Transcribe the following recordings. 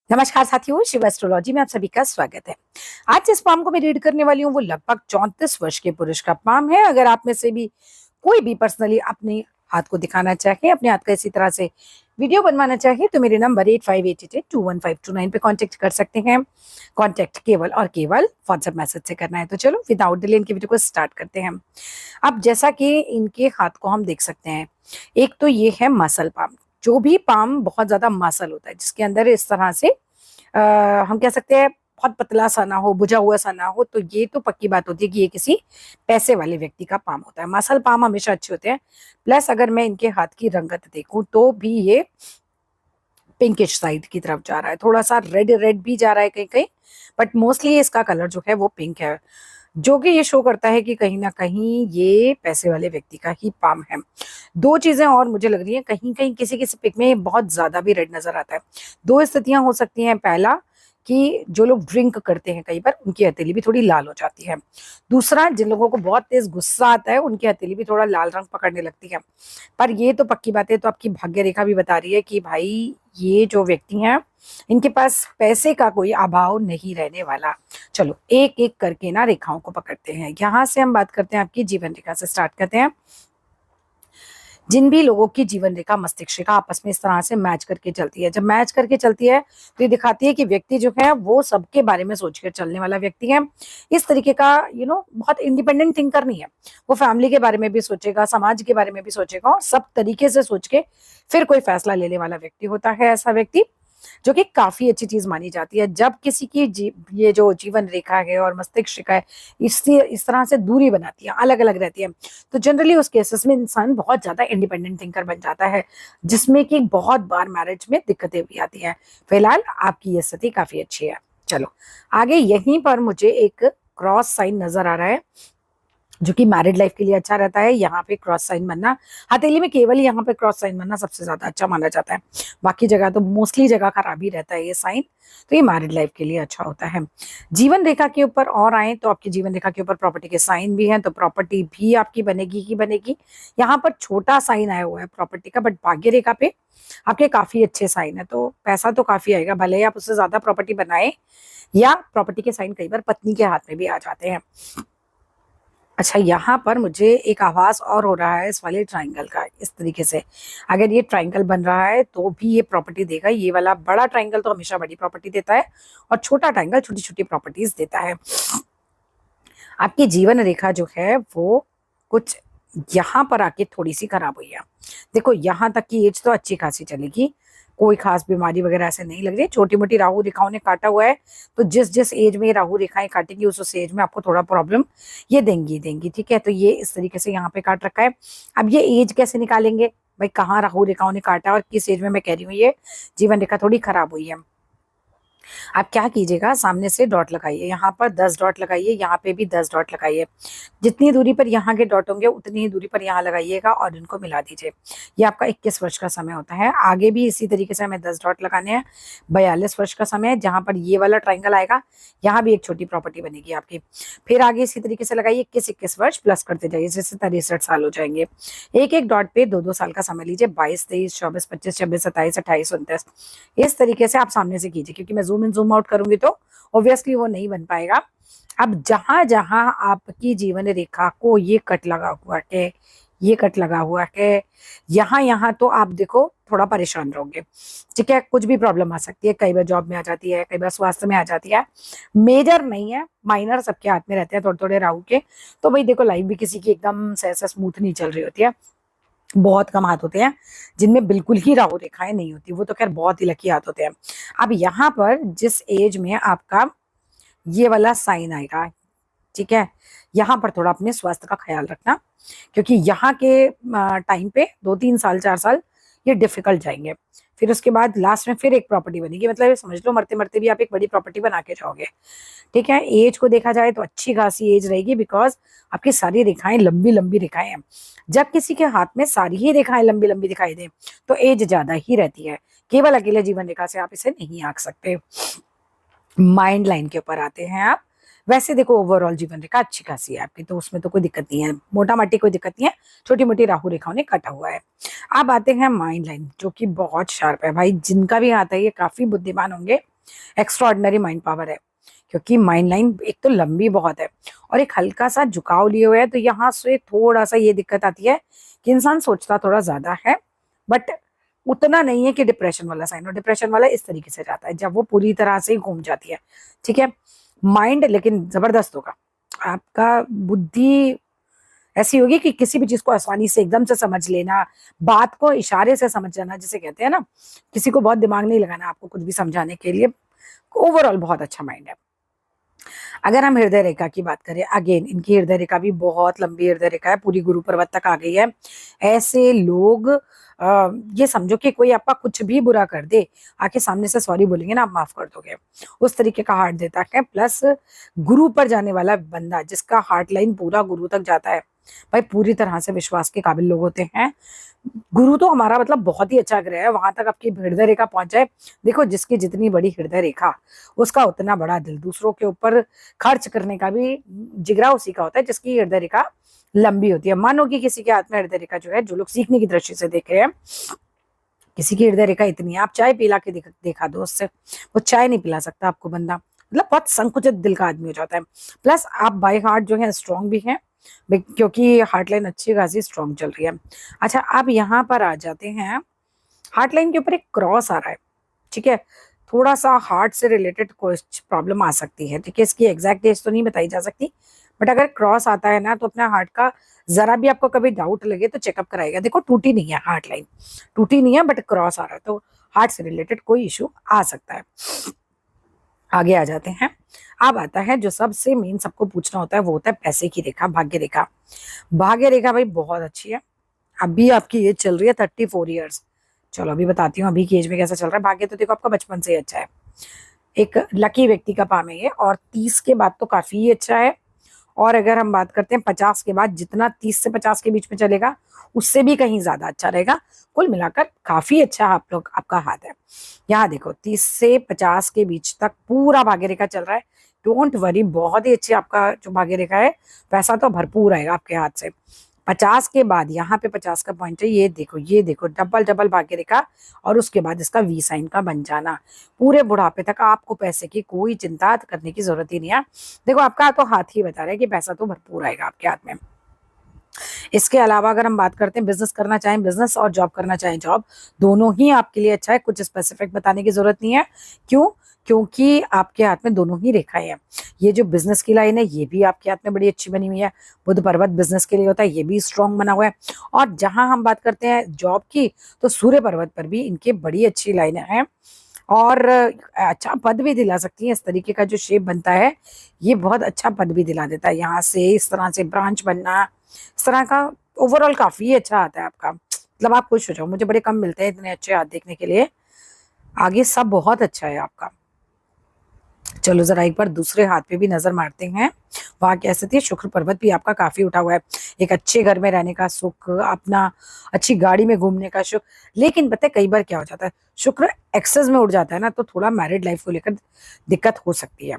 नमस्कार साथियों, शिव एस्ट्रोलॉजी में आप सभी का स्वागत है। आज जिस पाम को मैं रीड करने वाली हूँ वो लगभग 34 वर्ष के पुरुष का पाम है। अगर आप में से भी कोई भी पर्सनली अपने हाथ को दिखाना चाहे, अपने हाथ का इसी तरह से वीडियो बनवाना चाहे तो मेरे नंबर 8588215229 पे कांटेक्ट कर सकते हैं। कांटेक्ट केवल और केवल व्हाट्सएप मैसेज से करना है। तो चलो विदाउट डिले इनकी वीडियो को स्टार्ट करते हैं। अब जैसा कि इनके हाथ को हम देख सकते हैं, एक तो ये है मसल पाम। जो भी पाम बहुत ज्यादा मसल होता है, जिसके अंदर इस तरह से हम कह सकते हैं बहुत पतला सा ना हो, बुझा हुआ सा ना हो, तो ये तो पक्की बात होती है कि ये किसी पैसे वाले व्यक्ति का पाम होता है। मसल पाम हमेशा अच्छे होते हैं। प्लस अगर मैं इनके हाथ की रंगत देखूं तो भी ये पिंकिश साइड की तरफ जा रहा है, थोड़ा सा रेड रेड भी जा रहा है कहीं कहीं, बट मोस्टली इसका कलर जो है वो पिंक है, जो कि ये शो करता है कि कहीं ना कहीं ये पैसे वाले व्यक्ति का ही पाम है। दो चीजें और मुझे लग रही हैं, कहीं कहीं किसी किसी पिक में बहुत ज्यादा भी रेड नजर आता है। दो स्थितियां हो सकती हैं। पहला कि जो लोग ड्रिंक करते हैं कई बार उनकी हथेली भी थोड़ी लाल हो जाती है। दूसरा, जिन लोगों को बहुत तेज गुस्सा आता है उनकी हथेली भी थोड़ा लाल रंग पकड़ने लगती है। पर ये तो पक्की बात है, तो आपकी भाग्य रेखा भी बता रही है कि भाई ये जो व्यक्ति हैं इनके पास पैसे का कोई अभाव नहीं रहने वाला। चलो एक एक करके ना रेखाओं को पकड़ते हैं। यहाँ से हम बात करते हैं, आपकी जीवन रेखा से स्टार्ट करते हैं। जिन भी लोगों की जीवन रेखा मस्तिष्क रेखा आपस में इस तरह से मैच करके चलती है, जब मैच करके चलती है तो ये दिखाती है कि व्यक्ति जो है वो सबके बारे में सोचकर चलने वाला व्यक्ति है। इस तरीके का बहुत इंडिपेंडेंट थिंकर नहीं है। वो फैमिली के बारे में भी सोचेगा, समाज के बारे में भी सोचेगा, और सब तरीके से सोच के फिर कोई फैसला लेने वाला व्यक्ति होता है ऐसा व्यक्ति, जो कि काफी अच्छी चीज मानी जाती है। जब किसी की ये जो जीवन रेखा है और मस्तिष्क रेखा है इससे इस तरह से दूरी बनाती है, अलग अलग रहती है, तो जनरली उस केसेस में इंसान बहुत ज्यादा इंडिपेंडेंट थिंकर बन जाता है, जिसमें कि बहुत बार मैरिज में दिक्कतें भी आती हैं। फिलहाल आपकी ये स्थिति काफी अच्छी है। चलो आगे, यहीं पर मुझे एक क्रॉस साइन नजर आ रहा है जो कि मैरिड लाइफ के लिए अच्छा रहता है। यहाँ पे क्रॉस साइन बनना, हथेली में केवल यहाँ पे क्रॉस साइन बनना सबसे ज्यादा अच्छा माना जाता है। बाकी जगह तो मोस्टली जगह खराब ही रहता है ये साइन, तो ये मैरिड लाइफ के लिए अच्छा होता है। जीवन रेखा के ऊपर और आए तो आपकी जीवन रेखा के ऊपर प्रॉपर्टी के साइन भी हैं, तो प्रॉपर्टी भी आपकी बनेगी ही बनेगी। यहाँ पर छोटा साइन आया हुआ है प्रॉपर्टी का, बट भाग्य रेखा पे आपके काफी अच्छे साइन है, तो पैसा तो काफी आएगा, भले ही आप उससे ज्यादा प्रॉपर्टी बनाए। या प्रॉपर्टी के साइन कई बार पत्नी के हाथ में भी आ जाते हैं। अच्छा, यहाँ पर मुझे एक आभास और हो रहा है इस वाले ट्राइंगल का, इस तरीके से अगर ये ट्राइंगल बन रहा है तो भी ये प्रॉपर्टी देगा। ये वाला बड़ा ट्राइंगल तो हमेशा बड़ी प्रॉपर्टी देता है, और छोटा ट्राइंगल छोटी छोटी प्रॉपर्टीज देता है। आपकी जीवन रेखा जो है वो कुछ यहाँ पर आके थोड़ी सी खराब हुई है। देखो यहाँ तक की एज तो अच्छी खासी चलेगी, कोई खास बीमारी वगैरह ऐसे नहीं लग रही है। छोटी मोटी राहु रेखाओं ने काटा हुआ है, तो जिस जिस एज में राहु रेखाएं काटेंगी उस एज में आपको थोड़ा प्रॉब्लम ये देंगी देंगी। ठीक है, तो ये इस तरीके से यहाँ पे काट रखा है। अब ये एज कैसे निकालेंगे भाई, कहाँ राहु रेखाओं ने काटा और किस एज में मैं कह रही हूँ ये जीवन रेखा थोड़ी खराब हुई है। आप क्या कीजिएगा, सामने से डॉट लगाइए, यहाँ पर 10 डॉट लगाइए, यहाँ पे भी 10 डॉट लगाइए। जितनी दूरी पर यहाँ के डॉट होंगे उतनी ही दूरी पर यहाँ लगाइएगा और इनको मिला दीजिए। ये आपका 21 वर्ष का समय होता है। आगे भी इसी तरीके से हमें 10 डॉट लगाने हैं। 42 वर्ष का समय है, जहाँ पर ये वाला ट्राइंगल आएगा यहाँ भी एक छोटी प्रॉपर्टी बनेगी आपकी। फिर आगे इसी तरीके से लगाइए, 21 वर्ष प्लस करते जाइए, जैसे 63 साल हो जाएंगे। एक एक डॉट पे 2 2 साल का समय लीजिए, 22 23 24 25 26 27 28 29। इस तरीके से आप सामने से कीजिए, क्योंकि मैं जूम इन जूम आउट करूंगी तो ऑब्वियसली वो नहीं बन पाएगा। अब जहां जहां आपकी जीवन रेखा को ये कट लगा हुआ है, ये कट लगा हुआ है, यहाँ यहाँ तो आप देखो थोड़ा परेशान रहोगे। ठीक है, कुछ भी प्रॉब्लम आ सकती है, कई बार जॉब में आ जाती है, कई बार स्वास्थ्य में आ जाती है। मेजर नहीं है, माइनर सबके हाथ में रहते हैं थोड़े थोड़े राहु के। तो भाई देखो, लाइफ भी किसी की एकदम से ऐसा स्मूथ नहीं चल रही होती है। बहुत कम हाथ होते हैं जिनमें बिल्कुल ही राहु रेखाएं नहीं होती, वो तो खैर बहुत ही लकी हाथ होते हैं। अब यहाँ पर जिस एज में आपका ये वाला साइन आएगा, ठीक है, यहाँ पर थोड़ा अपने स्वास्थ्य का ख्याल रखना, क्योंकि यहाँ के टाइम पे 2 3 साल 4 साल ये डिफिकल्ट जाएंगे। फिर उसके बाद लास्ट में फिर एक प्रॉपर्टी बनेगी, मतलब ये समझ लो मरते मरते भी आप एक बड़ी प्रॉपर्टी बना के जाओगे। ठीक है, एज को देखा जाए तो अच्छी खासी एज रहेगी, बिकॉज आपकी सारी रेखाएं लंबी लंबी रेखाएं हैं। जब किसी के हाथ में सारी ही रेखाएं लंबी लंबी दिखाई दे तो एज ज्यादा ही रहती है। केवल अकेले जीवन रेखा से आप इसे नहीं आंक सकते। माइंड लाइन के ऊपर आते हैं आप। वैसे देखो ओवरऑल जीवन रेखा अच्छी खासी है आपकी, तो उसमें तो कोई दिक्कत नहीं है, मोटा माटी कोई दिक्कत नहीं है, छोटी मोटी राहु रेखाओं ने कटा हुआ है। अब आते हैं माइंड लाइन, जो कि बहुत शार्प है भाई, जिनका भी आता है ये काफी बुद्धिमान होंगे, एक्स्ट्रा ऑर्डिनरी माइंड पावर है, क्योंकि माइंड लाइन एक तो लंबी बहुत है और एक हल्का सा झुकाव लिए हुए है, तो यहाँ से थोड़ा सा ये दिक्कत आती है कि इंसान सोचता थोड़ा ज्यादा है, बट उतना नहीं है कि डिप्रेशन वाला साइन, और डिप्रेशन वाला इस तरीके से जाता है जब वो पूरी तरह से घूम जाती है। ठीक है, माइंड लेकिन जबरदस्त होगा आपका, बुद्धि ऐसी होगी कि किसी भी चीज को आसानी से एकदम से समझ लेना, बात को इशारे से समझ जाना, जिसे कहते हैं ना, किसी को बहुत दिमाग नहीं लगाना आपको कुछ भी समझाने के लिए। ओवरऑल बहुत अच्छा माइंड है। अगर हम हृदय रेखा की बात करें, अगेन इनकी हृदय रेखा भी बहुत लंबी हृदय रेखा है, पूरी गुरु पर्वत तक आ गई है। ऐसे लोग ये समझो कि कोई आपका कुछ भी बुरा कर दे, आके सामने से सॉरी बोलेंगे ना, आप माफ कर दोगे, उस तरीके का हार्ट देता है। प्लस गुरु पर जाने वाला बंदा जिसका हार्ट लाइन पूरा गुरु तक जाता है, भाई पूरी तरह से विश्वास के काबिल लोग होते हैं। गुरु तो हमारा मतलब बहुत ही अच्छा ग्रह है, वहां तक आपकी हृदय रेखा पहुंच जाए, देखो जिसकी जितनी बड़ी हृदय रेखा उसका उतना बड़ा दिल, दूसरों के ऊपर खर्च करने का भी जिगरा उसी का होता है जिसकी हृदय रेखा लंबी होती है। मानो कि किसी के हाथ में हृदय रेखा जो है, जो लोग सीखने की दृष्टि से देख रहे हैं, किसी की हृदय रेखा इतनी है, आप चाय पिला के देखा दो उससे, वो चाय नहीं पिला सकता आपको बंदा, मतलब बहुत संकुचित दिल का आदमी हो जाता है। प्लस आप बाई हार्ट जो है स्ट्रांग भी हैं, क्योंकि हार्ट लाइन अच्छी खासी स्ट्रांग चल रही है। अच्छा, अब यहाँ पर आ जाते हैं, हार्ट लाइन के ऊपर एक क्रॉस आ रहा है। ठीक है, थोड़ा सा हार्ट से रिलेटेड कुछ प्रॉब्लम आ सकती है। ठीक है, इसकी एग्जैक्ट डेज तो नहीं बताई जा सकती, बट अगर क्रॉस आता है ना, तो अपना हार्ट का जरा भी आपको कभी डाउट लगे तो चेकअप कराएगा। देखो टूटी नहीं है हार्ट लाइन, टूटी नहीं है, बट क्रॉस आ रहा है, तो हार्ट से रिलेटेड कोई इशू आ सकता है। आगे आ जाते हैं। अब आता है जो सबसे मेन सबको पूछना होता है, वो होता है पैसे की रेखा, भाग्य रेखा। भाग्य रेखा भाई बहुत अच्छी है। अभी आपकी एज चल रही है 34 ईयर्स। चलो अभी बताती हूँ अभी की एज में कैसा चल रहा है। भाग्य तो देखो आपका बचपन से ही अच्छा है, एक लकी व्यक्ति का पाम है ये, और 30 के बाद तो काफी ही अच्छा है। और अगर हम बात करते हैं 50 के बाद, जितना 30 से 50 के बीच में चलेगा उससे भी कहीं ज्यादा अच्छा रहेगा। कुल मिलाकर काफी अच्छा आप लोग आपका हाथ है। यहाँ देखो 30 से 50 के बीच तक पूरा भाग्य रेखा चल रहा है। डोंट वरी, बहुत ही अच्छी आपका जो भाग्य रेखा है, पैसा तो भरपूर आएगा आपके हाथ से। 50 के बाद यहाँ पे 50 का पॉइंट है, ये देखो डबल डबल भाग्य रेखा, और उसके बाद इसका वी साइन का बन जाना। पूरे बुढ़ापे तक आपको पैसे की कोई चिंता करने की जरूरत ही नहीं है। देखो आपका तो हाथ ही बता रहा है कि पैसा तो भरपूर आएगा आपके हाथ में। इसके अलावा अगर हम बात करते हैं बिजनेस करना चाहें बिजनेस, और जॉब करना चाहें जॉब, दोनों ही आपके लिए अच्छा है। कुछ स्पेसिफिक बताने की जरूरत नहीं है। क्यों? क्योंकि आपके हाथ में दोनों ही रेखाएं हैं। ये जो बिजनेस की लाइन है ये भी आपके हाथ में बड़ी अच्छी बनी हुई है, बुध पर्वत बिजनेस के लिए होता है, ये भी स्ट्रांग बना हुआ है। और जहां हम बात करते हैं जॉब की, तो सूर्य पर्वत पर भी इनके बड़ी अच्छी लाइनें हैं, और अच्छा पद भी दिला सकती है। इस तरीके का जो शेप बनता है ये बहुत अच्छा पद भी दिला देता है, यहाँ से इस तरह से ब्रांच बनना, इस तरह का ओवरऑल काफी अच्छा आता है आपका। मतलब आप खुश हो जाओ, मुझे बड़े कम मिलते हैं इतने अच्छे हाथ देखने के लिए। आगे सब बहुत अच्छा है आपका। चलो जरा एक बार दूसरे हाथ पे भी नजर मारते हैं, वहां कह सकती है शुक्र पर्वत भी आपका काफी उठा हुआ है। एक अच्छे घर में रहने का सुख, अपना अच्छी गाड़ी में घूमने का सुख। लेकिन पता है कई बार क्या हो जाता है, शुक्र एक्सेस में उड़ जाता है ना, तो थोड़ा मैरिड लाइफ को लेकर दिक्कत हो सकती है।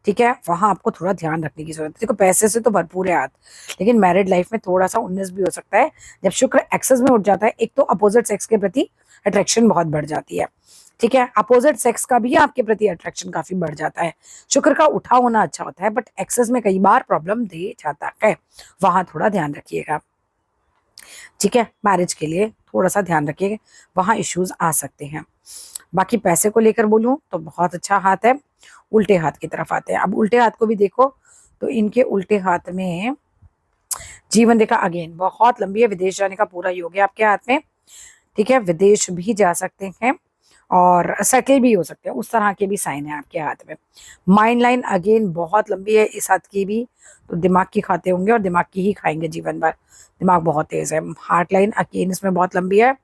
ठीक है, वहां आपको थोड़ा ध्यान रखने की जरूरत है। देखो पैसे से तो भरपूर है हाथ, लेकिन मैरिड लाइफ में थोड़ा सा 19 भी हो सकता है। जब शुक्र एक्सेस में उठ जाता है, एक तो अपोजिट सेक्स के प्रति अट्रैक्शन बहुत बढ़ जाती है। ठीक है, अपोजिट सेक्स का भी आपके प्रति अट्रैक्शन काफी बढ़ जाता है। शुक्र का उठा होना अच्छा होता है, बट एक्सेस में कई बार प्रॉब्लम दे जाता है, वहां थोड़ा ध्यान रखिएगा। ठीक है, मैरिज के लिए थोड़ा सा ध्यान रखिएगा, वहां इश्यूज आ सकते हैं। बाकी पैसे को लेकर बोलूं तो बहुत अच्छा हाथ है। उल्टे हाथ की तरफ आते हैं। अब उल्टे हाथ को भी देखो, तो इनके उल्टे हाथ में जीवन रेखा अगेन बहुत लंबी है, विदेश जाने का पूरा योग है आपके हाथ में। ठीक है, विदेश भी जा सकते हैं और सेटल भी हो सकते हैं, उस तरह के भी साइन है आपके हाथ में। माइंड लाइन अगेन बहुत लंबी है इस हाथ की भी, तो दिमाग की खाते होंगे और दिमाग की ही खाएंगे जीवन भर, दिमाग बहुत तेज है। हार्ट लाइन अगेन इसमें बहुत लंबी है।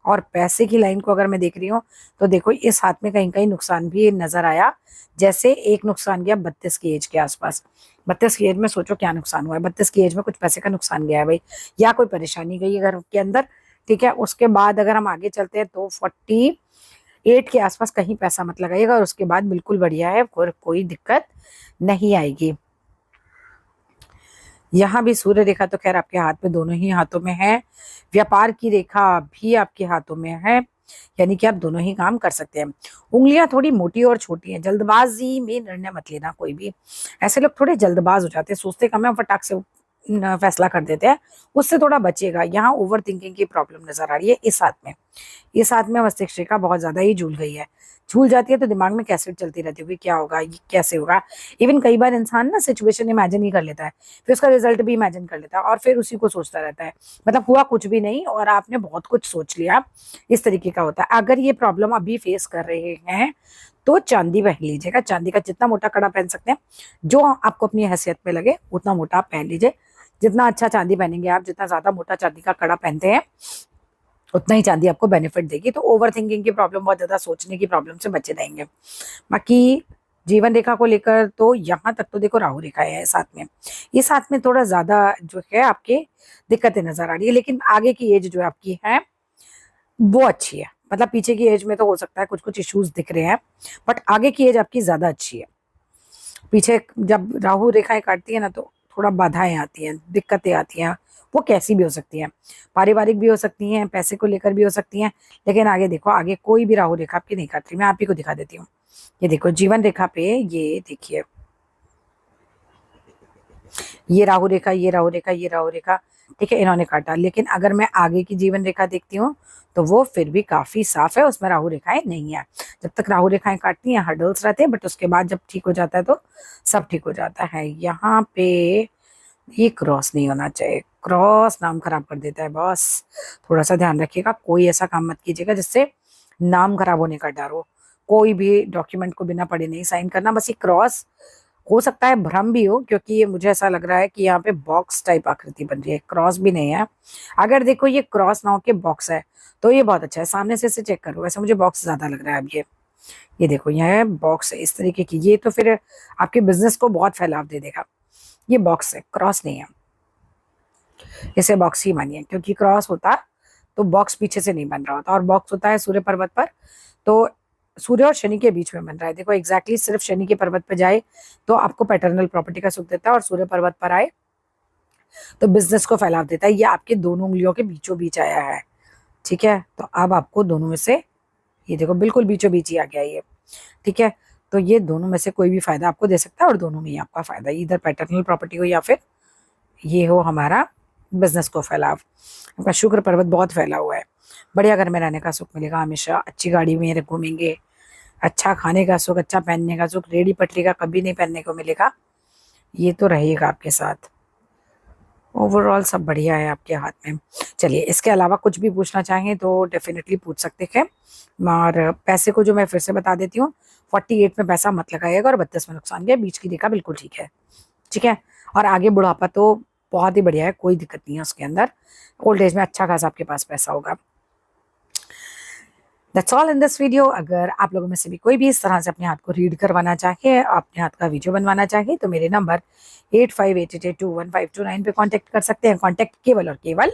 और पैसे की लाइन को अगर मैं देख रही हूँ, तो देखो इस हाथ में कहीं कहीं नुकसान भी नजर आया। जैसे एक नुकसान गया 32 की एज के आसपास, 32 की एज में सोचो क्या नुकसान हुआ है। 32 की एज में कुछ पैसे का नुकसान गया है भाई, या कोई परेशानी गई है घर के अंदर। ठीक है, उसके बाद अगर हम आगे चलते हैं तो 48 के आसपास कहीं पैसा मत लगाइएगा, और उसके बाद बिल्कुल बढ़िया है, कोई दिक्कत नहीं आएगी। यहाँ भी सूर्य रेखा तो खैर आपके हाथ में, दोनों ही हाथों में है। व्यापार की रेखा भी आपके हाथों में है, यानी कि आप दोनों ही काम कर सकते हैं। उंगलियां थोड़ी मोटी और छोटी हैं। जल्दबाजी में निर्णय मत लेना कोई भी। ऐसे लोग थोड़े जल्दबाज हो जाते हैं, सोचते कम है और फटाक से फैसला कर देते हैं। उससे थोड़ा बचिएगा। यहाँ ओवर थिंकिंग की प्रॉब्लम नजर आ रही है इस हाथ में। इस हाथ में मस्तिष्क रेखा बहुत ज्यादा ही झूल गई है। झूल जाती है तो दिमाग में कैसेट चलती रहती होगी, क्या होगा, ये कैसे होगा। इवन कई बार इंसान ना सिचुएशन इमेजिन ही कर लेता है, फिर उसका रिजल्ट भी इमेजिन कर लेता है और फिर उसी को सोचता रहता है। मतलब हुआ कुछ भी नहीं और आपने बहुत कुछ सोच लिया। इस तरीके का होता है। अगर ये प्रॉब्लम अभी फेस कर रहे हैं तो चांदी पहन लीजिएगा। चांदी का जितना मोटा कड़ा पहन सकते हैं, जो आपको अपनी हैसियत में लगे उतना मोटा आप पहन लीजिए। जितना अच्छा चांदी पहनेंगे आप, जितना ज्यादा मोटा चांदी का कड़ा पहनते हैं, उतना ही चांदी आपको बेनिफिट देगी। तो ओवर थिंकिंग की प्रॉब्लम, बहुत ज्यादा सोचने की प्रॉब्लम से बचे रहेंगे। बाकी जीवन रेखा को लेकर तो यहाँ तक तो देखो राहु रेखा है साथ में। इस साथ में थोड़ा ज्यादा जो है आपके दिक्कतें नजर आ रही है, लेकिन आगे की एज जो आपकी है वो अच्छी है। मतलब पीछे की एज में तो हो सकता है कुछ कुछ इश्यूज दिख रहे हैं, बट आगे की एज आपकी ज्यादा अच्छी है। पीछे जब राहु रेखाएं काटती है ना, तो थोड़ा बाधाएं आती हैं, दिक्कतें आती हैं। वो कैसी भी हो सकती हैं, पारिवारिक भी हो सकती हैं, पैसे को लेकर भी हो सकती हैं। लेकिन आगे देखो, आगे कोई भी राहु रेखा आपकी नहीं काट रही। मैं आप ही को दिखा देती हूँ। ये देखो जीवन रेखा पे, ये देखिए, ये राहु रेखा, ये राहु रेखा, ये राहु रेखा, ठीक है, इन्होंने काटा। लेकिन अगर मैं आगे की जीवन रेखा देखती हूँ तो वो फिर भी काफी साफ है, उसमें राहु रेखाएं नहीं है। जब तक राहु रेखाएं काटती हैं हर्डल्स रहते हैं, बट उसके बाद जब ठीक हो जाता है तो सब ठीक हो जाता है। यहाँ पे ये क्रॉस नहीं होना चाहिए। क्रॉस नाम खराब कर देता है बॉस। थोड़ा सा ध्यान रखिएगा, कोई ऐसा काम मत कीजिएगा जिससे नाम खराब होने का डर हो। कोई भी डॉक्यूमेंट को बिना पढ़े नहीं साइन करना। बस ये क्रॉस हो सकता है भ्रम भी हो, क्योंकि ये मुझे ऐसा लग रहा है कि यहाँ पे बॉक्स टाइप आकृति बन रही है, क्रॉस भी नहीं है। अगर देखो ये क्रॉस ना हो के बॉक्स है तो ये बहुत अच्छा है। सामने से इसे चेक करो, वैसे मुझे बॉक्स ज्यादा लग रहा है अब ये देखो यह बॉक्स है इस तरीके की। ये तो फिर आपके बिजनेस को बहुत फैलाव दे देगा। ये बॉक्स है, क्रॉस नहीं है। इसे बॉक्स ही मानिए, क्योंकि क्रॉस होता तो बॉक्स पीछे से नहीं बन रहा होता, और बॉक्स होता है सूर्य पर्वत पर। तो सूर्य और शनि के बीच में बन रहा है। देखो एग्जैक्टली सिर्फ शनि के पर्वत पर जाए तो आपको पैटर्नल प्रॉपर्टी का सुख देता है, और सूर्य पर्वत पर आए तो बिजनेस को फैलाव देता है। ये आपके दोनों उंगलियों के बीचों बीच आया है, ठीक है। तो अब आपको दोनों में से, ये देखो बिल्कुल बीचों बीच ही आ गया ये, ठीक है। तो ये दोनों में से कोई भी फायदा आपको दे सकता है, और दोनों में ही आपका फायदा, इधर पैटर्नल प्रॉपर्टी हो या फिर ये हो हमारा बिजनेस को फैलाव। आपका शुक्र पर्वत बहुत फैला हुआ है। बढ़िया घर में रहने का सुख मिलेगा हमेशा। अच्छी गाड़ी में घूमेंगे, अच्छा खाने का सुख, अच्छा पहनने का सुख, रेडी पटरी का कभी नहीं पहनने को मिलेगा। ये तो रहेगा आपके साथ। ओवरऑल सब बढ़िया है आपके हाथ में। चलिए, इसके अलावा कुछ भी पूछना चाहें तो डेफिनेटली पूछ सकते हैं। और पैसे को जो मैं फिर से बता देती हूँ, 48 में पैसा मत लगाइएगा और 32 में नुकसान गया। बीच की रेखा बिल्कुल ठीक है, ठीक है। और आगे बुढ़ापा तो बहुत ही बढ़िया है, कोई दिक्कत नहीं है उसके अंदर। ओल्ड एज में अच्छा खासा आपके पास पैसा होगा। That's all in this video. अगर आप लोगों में से भी कोई भी इस तरह से अपने हाथ को रीड करवाना चाहे, अपने हाथ का वीडियो बनवाना चाहे, तो मेरे नंबर 8588215229 पे कांटेक्ट कर सकते हैं। कांटेक्ट केवल और केवल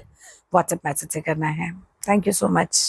व्हाट्सएप मैसेज से करना है। Thank you so much.